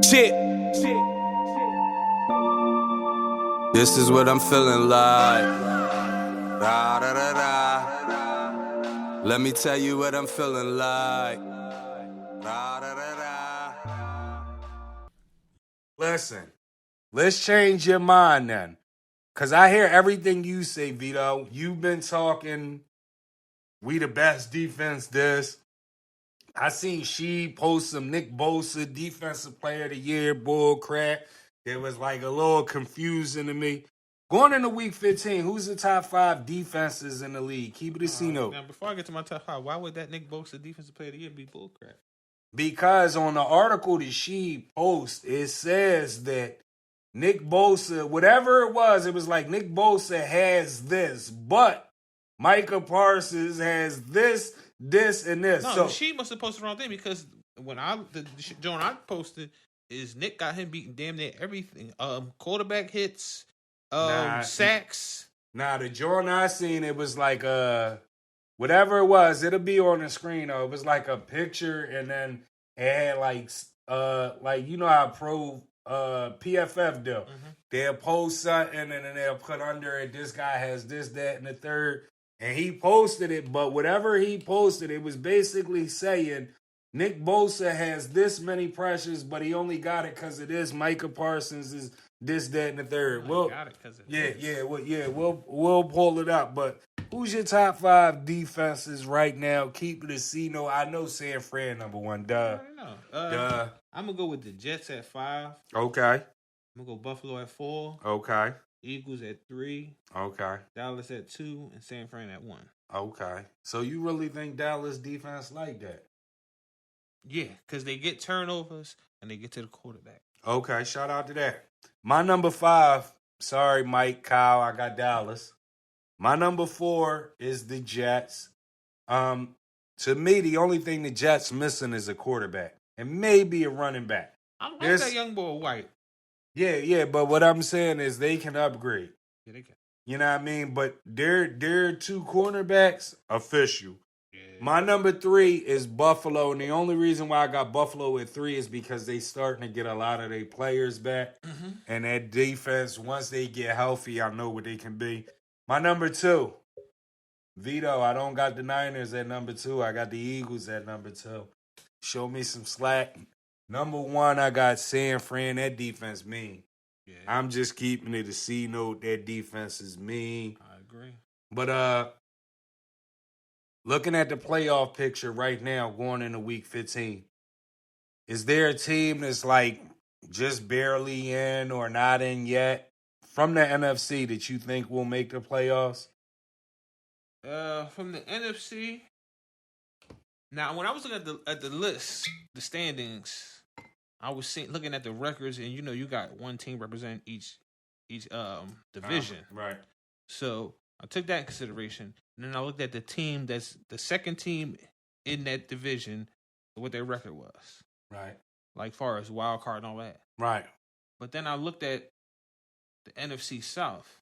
Shit. This is what I'm feeling like. Da, da, da, da. Let me tell you what I'm feeling like. Da, da, da, da. Listen, let's change your mind then. Because I hear everything you say, Vito. You've been talking, we the best defense this. I seen she post some Nick Bosa Defensive Player of the Year bull crap. It was like a little confusing to me. Going into week 15, who's the top 5 defenses in the league? Keep it a C-note. Now, before I get to my top 5, why would that Nick Bosa Defensive Player of the Year be bullcrap? Because on the article that she posted, it says that Nick Bosa, whatever it was like Nick Bosa has this, but Micah Parsons has this, and this. No, so she must have posted the wrong thing because when the joint I posted is Nick got him beating damn near everything. Quarterback hits, sacks. The joint I seen, it was like whatever it was, it'll be on the screen though. It was like a picture and then it had like you know how pro PFF do. Mm-hmm. They'll post something and then they'll put under it, this guy has this, that, and the third. And he posted it, but whatever he posted, it was basically saying Nick Bosa has this many pressures, but he only got it because it is Micah Parsons is this, that, and the third. Well, got it because we'll pull it up. But who's your top 5 defenses right now? Keep it a C-note. I know San Fran number 1. Duh. I'm gonna go with the Jets at 5. Okay. I'm gonna go Buffalo at 4. Okay. Eagles at 3. Okay. Dallas at 2 and San Fran at 1. Okay. So you really think Dallas defense like that? Yeah, because they get turnovers and they get to the quarterback. Okay, shout out to that. My number 5, sorry, Mike, Kyle, I got Dallas. My number 4 is the Jets. To me, the only thing the Jets missing is a quarterback and maybe a running back. I like that young boy White. Yeah, but what I'm saying is they can upgrade. Yeah, they can. You know what I mean? But their 2 cornerbacks, official. Yeah. My number 3 is Buffalo, and the only reason why I got Buffalo at 3 is because they starting to get a lot of their players back. Mm-hmm. And that defense, once they get healthy, I know what they can be. My number 2, Vito, I don't got the Niners at number 2. I got the Eagles at number 2. Show me some slack. Number 1, I got San Fran. That defense mean. Yeah. I'm just keeping it a C-note. That defense is mean. I agree. But looking at the playoff picture right now, going into week 15, is there a team that's like just barely in or not in yet from the NFC that you think will make the playoffs? From the NFC. Now, when I was looking at the list, the standings, I was looking at the records, and you got one team representing each division. Right. So I took that in consideration, and then I looked at the team that's the second team in that division, what their record was. Right. Like far as wild card and all that. Right. But then I looked at the NFC South,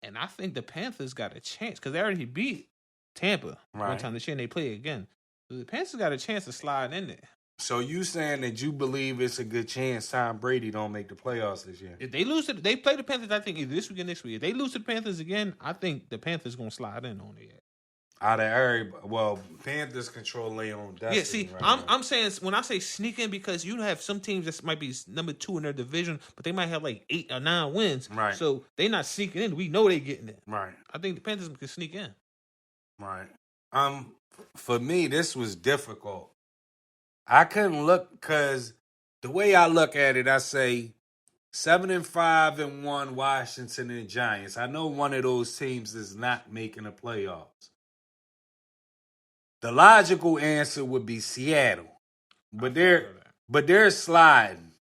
and I think the Panthers got a chance because they already beat Tampa one time this year, and they play again. So the Panthers got a chance to slide in there. So you saying that you believe it's a good chance Tom Brady don't make the playoffs this year? If they lose to they play the Panthers, I think either this week or next week. If they lose to the Panthers again, I think the Panthers gonna slide in on it. Out of everybody, Panthers control their own destiny. Yeah, see, right I'm saying when I say sneak in because you have some teams that might be number 2 in their division, but they might have like 8 or 9 wins. Right. So they not sneaking in. We know they getting in. Right. I think the Panthers can sneak in. Right. For me, this was difficult. I couldn't look because the way I look at it, I say 7-5-1 Washington and Giants. I know one of those teams is not making the playoffs. The logical answer would be Seattle, but they're sliding.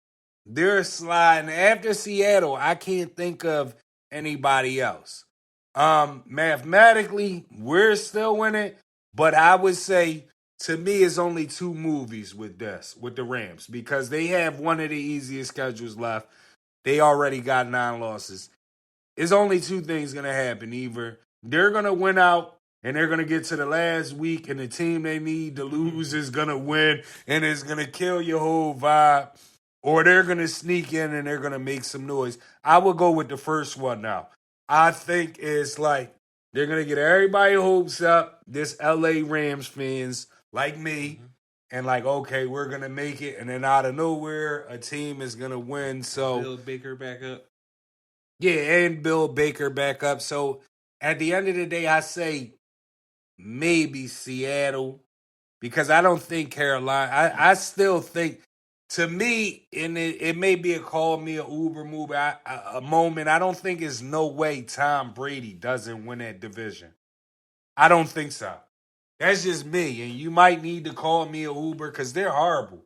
They're sliding. After Seattle, I can't think of anybody else. Mathematically, we're still winning, but I would say to me it's only 2 movies with the Rams because they have one of the easiest schedules left. They already got 9 losses. It's only 2 things going to happen. Either they're going to win out and they're going to get to the last week and the team they need to lose is going to win and it's going to kill your whole vibe, or they're going to sneak in and they're going to make some noise. I would go with the first one now. I think it's like they're going to get everybody hopes up, this LA Rams fans like me, and like, okay, we're going to make it. And then out of nowhere, a team is going to win. So Bill Baker back up. Yeah, and Bill Baker back up. So at the end of the day, I say maybe Seattle because I don't think Carolina. I still think, to me, and it may be a call me a Uber move, a moment. I don't think there's no way Tom Brady doesn't win that division. I don't think so. That's just me, and you might need to call me a Uber because they're horrible.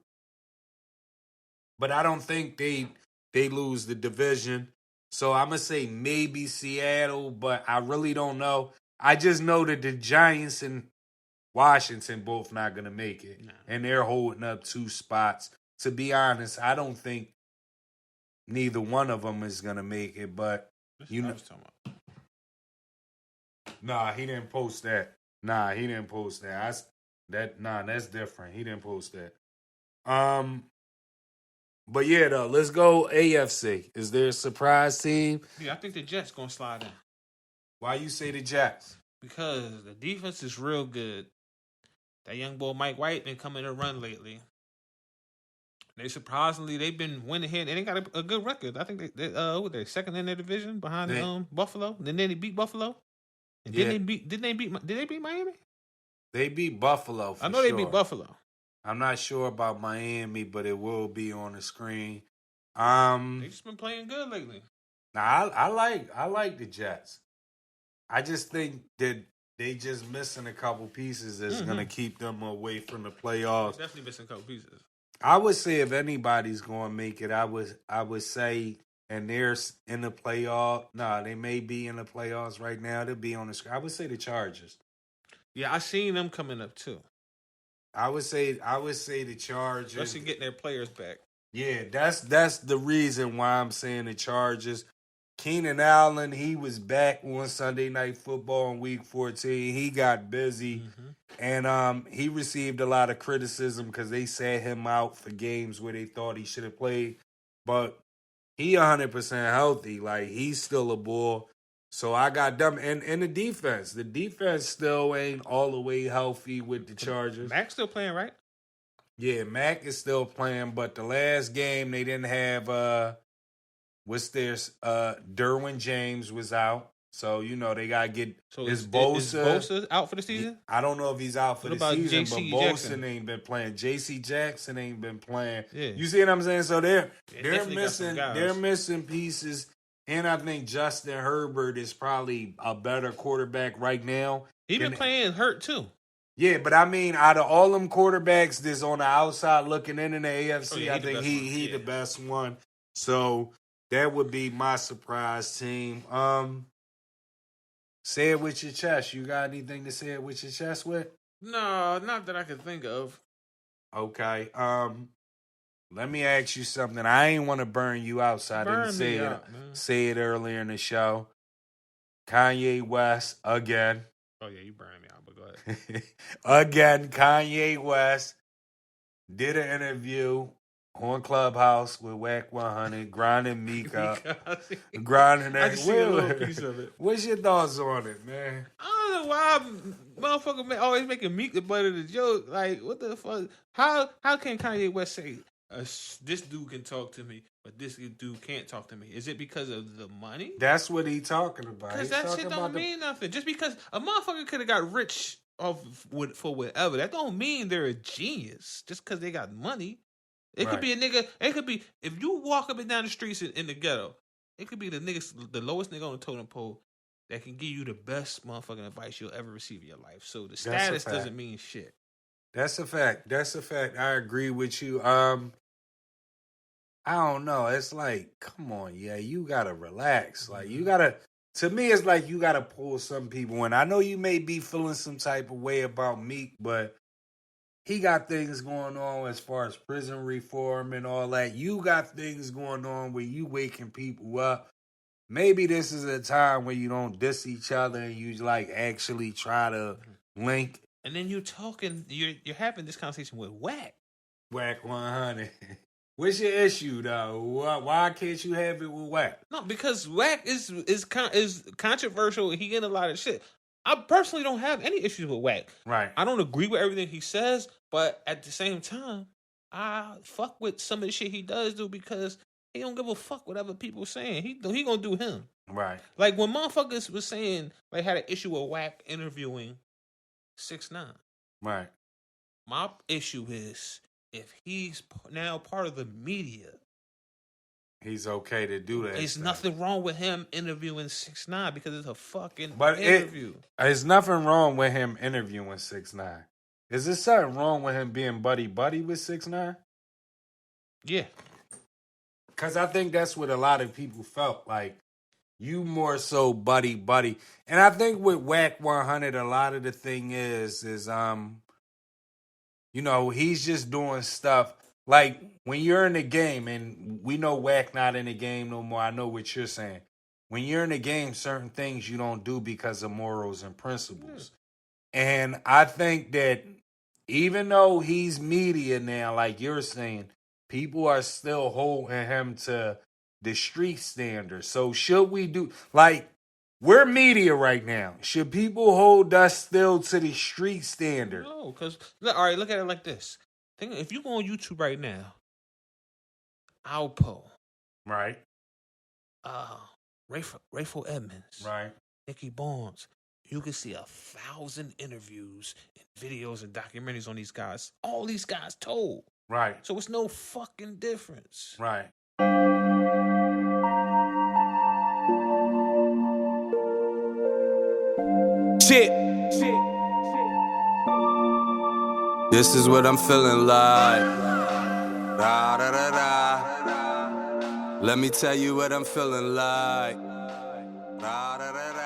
But I don't think they lose the division. So I'm gonna say maybe Seattle, but I really don't know. I just know that the Giants and Washington both not gonna make it, and they're holding up 2 spots. To be honest, I don't think neither one of them is gonna make it. But you know, nah, he didn't post that. Nah, he didn't post that. That's different. He didn't post that. But yeah, though, let's go AFC. Is there a surprise team? Yeah, I think the Jets gonna slide in. Why you say the Jets? Because the defense is real good. That young boy Mike White been coming to run lately. They've been winning here and they got a good record. I think they're second in their division behind Buffalo. Then they beat Buffalo. And did they beat Miami? They beat Buffalo. I know they beat Buffalo. I'm not sure about Miami, but it will be on the screen. They just been playing good lately. Nah, I like the Jets. I just think that they just missing a couple pieces that's gonna keep them away from the playoffs. Definitely missing a couple pieces. I would say if anybody's gonna make it, I would say, and they're in the playoff. Nah, they may be in the playoffs right now. They'll be on the screen. I would say the Chargers. Yeah, I seen them coming up too. I would say the Chargers. Especially getting their players back. Yeah, that's the reason why I'm saying the Chargers. Keenan Allen, he was back on Sunday Night Football in Week 14. He got busy, and he received a lot of criticism because they sat him out for games where they thought he should have played. But he 100% healthy. Like, he's still a bull. So I got them. And the defense. The defense still ain't all the way healthy with the Chargers. Mac's still playing, right? Yeah, Mac is still playing, but the last game they didn't have Derwin James was out. So, they gotta get is Bosa out for the season? I don't know if he's out for the season, but JC Bosa Jackson ain't been playing. JC Jackson ain't been playing. Yeah. You see what I'm saying? So they're they're missing pieces. And I think Justin Herbert is probably a better quarterback right now. He been playing hurt too. Yeah, but I mean, out of all them quarterbacks that's on the outside looking in the AFC, I think he the best one. So that would be my surprise team. Say it with your chest. You got anything to say it with your chest with? No, not that I can think of. Okay. Let me ask you something. I ain't want to burn you out, so I didn't say it earlier in the show. Kanye West again. Oh yeah, you burned me out, but go ahead. Again, Kanye West did an interview on Clubhouse with Wack 100, grinding Meek up. Grinding that. I just see a little piece of it. What's your thoughts on it, man? I don't know why motherfucker always making Meek the butt of the joke. Like, what the fuck? How can Kanye West say, this dude can talk to me, but this dude can't talk to me? Is it because of the money? That's what he talking about. Because that shit don't mean nothing. Just because a motherfucker could have got rich for whatever, that don't mean they're a genius. Just because they got money. It could be a nigga. It could be, if you walk up and down the streets in the ghetto, it could be the lowest nigga on the totem pole that can give you the best motherfucking advice you'll ever receive in your life. So the status doesn't mean shit. That's a fact. I agree with you. I don't know. It's like, come on, you gotta relax. Like, you gotta. To me, it's like you gotta pull some people in. I know you may be feeling some type of way about Meek, but he got things going on as far as prison reform and all that. You got things going on where you waking people up. Maybe this is a time where you don't diss each other and you like actually try to link. And then you're having this conversation with Wack. Wack 100. What's your issue though? Why can't you have it with Wack? No, because Wack is controversial. He getting a lot of shit. I personally don't have any issues with Wack. Right. I don't agree with everything he says, but at the same time, I fuck with some of the shit he does do because he don't give a fuck what other people saying. He gonna do him. Right. Like when motherfuckers was saying like had an issue with Wack interviewing 6ix9ine. Right. My issue is if he's now part of the media, he's okay to do that. There's nothing wrong with him interviewing 6ix9ine because it's a fucking interview. There's nothing wrong with him interviewing 6ix9ine. Is there something wrong with him being buddy with 6ix9ine? Yeah. Because I think that's what a lot of people felt like. You more so buddy. And I think with Wack 100, a lot of the thing is he's just doing stuff. Like, when you're in the game, and we know Wack not in the game no more, I know what you're saying. When you're in the game, certain things you don't do because of morals and principles. And I think that even though he's media now, like you're saying, people are still holding him to the street standard. So should we do, like, we're media right now. Should people hold us still to the street standard? No, because, all right, look at it like this. Think if you go on YouTube right now, Alpo. Right. Rayful Edmonds. Right. Nicky Barnes. You can see 1,000 interviews and videos and documentaries on these guys. All these guys told. Right. So it's no fucking difference. Right. Shit. This is what I'm feeling like. Da, da, da, da. Let me tell you what I'm feeling like. Da, da, da, da.